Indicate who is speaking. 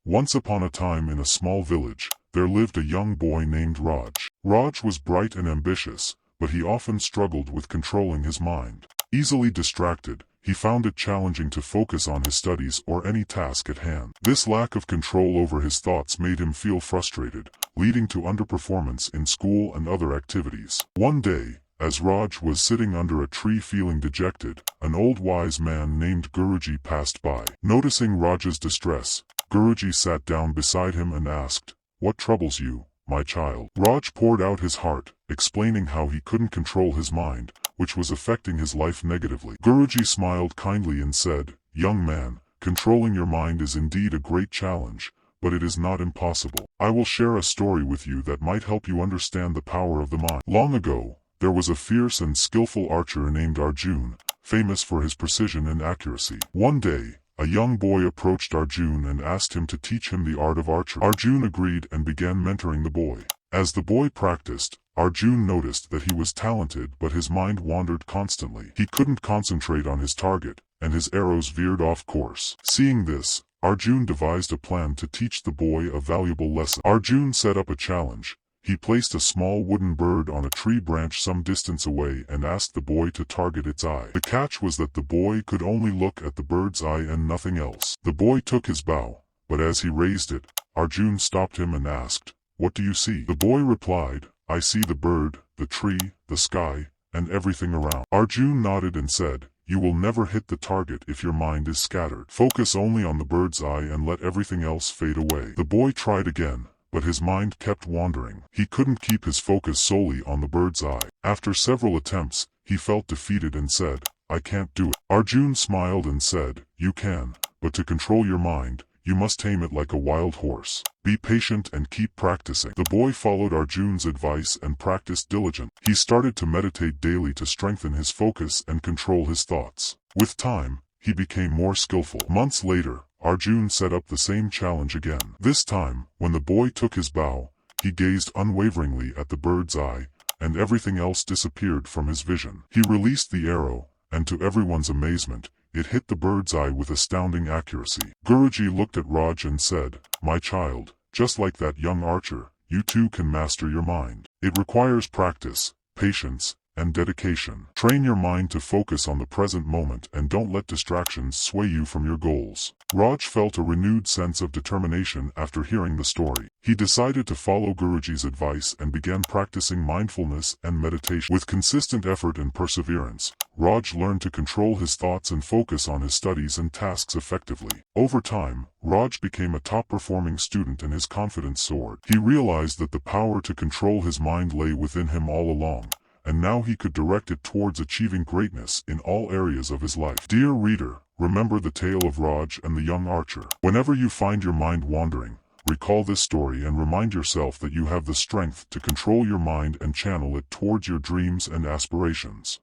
Speaker 1: Once upon a time in a small village, there lived a young boy named Raj. Raj was bright and ambitious, but he often struggled with controlling his mind. Easily distracted, he found it challenging to focus on his studies or any task at hand. This lack of control over his thoughts made him feel frustrated, leading to underperformance in school and other activities. One day, as Raj was sitting under a tree feeling dejected, an old wise man named Guruji passed by. Noticing Raj's distress, Guruji sat down beside him and asked, "What troubles you, my child?" Raj poured out his heart, explaining how he couldn't control his mind, which was affecting his life negatively. Guruji smiled kindly and said, "Young man, controlling your mind is indeed a great challenge, but it is not impossible. I will share a story with you that might help you understand the power of the mind." Long ago, there was a fierce and skillful archer named Arjun, famous for his precision and accuracy. One day, a young boy approached Arjun and asked him to teach him the art of archery. Arjun agreed and began mentoring the boy. As the boy practiced, Arjun noticed that he was talented but his mind wandered constantly. He couldn't concentrate on his target, and his arrows veered off course. Seeing this, Arjun devised a plan to teach the boy a valuable lesson. Arjun set up a challenge. He placed a small wooden bird on a tree branch some distance away and asked the boy to target its eye. The catch was that the boy could only look at the bird's eye and nothing else. The boy took his bow, but as he raised it, Arjun stopped him and asked, "What do you see?" The boy replied, "I see the bird, the tree, the sky, and everything around." Arjun nodded and said, "You will never hit the target if your mind is scattered. Focus only on the bird's eye and let everything else fade away." The boy tried again, but his mind kept wandering. He couldn't keep his focus solely on the bird's eye. After several attempts, he felt defeated and said, "I can't do it." Arjun smiled and said, "You can, but to control your mind, you must tame it like a wild horse. Be patient and keep practicing." The boy followed Arjun's advice and practiced diligently. He started to meditate daily to strengthen his focus and control his thoughts. With time, he became more skillful. Months later, Arjun set up the same challenge again. This time, when the boy took his bow, he gazed unwaveringly at the bird's eye, and everything else disappeared from his vision. He released the arrow, and to everyone's amazement, it hit the bird's eye with astounding accuracy. Guruji looked at Raj and said, "My child, just like that young archer, you too can master your mind. It requires practice, patience, and dedication. Train your mind to focus on the present moment and don't let distractions sway you from your goals." Raj felt a renewed sense of determination after hearing the story. He decided to follow Guruji's advice and began practicing mindfulness and meditation. With consistent effort and perseverance, Raj learned to control his thoughts and focus on his studies and tasks effectively. Over time, Raj became a top-performing student and his confidence soared. He realized that the power to control his mind lay within him all along, and now he could direct it towards achieving greatness in all areas of his life. Dear reader, remember the tale of Raj and the young archer. Whenever you find your mind wandering, recall this story and remind yourself that you have the strength to control your mind and channel it towards your dreams and aspirations.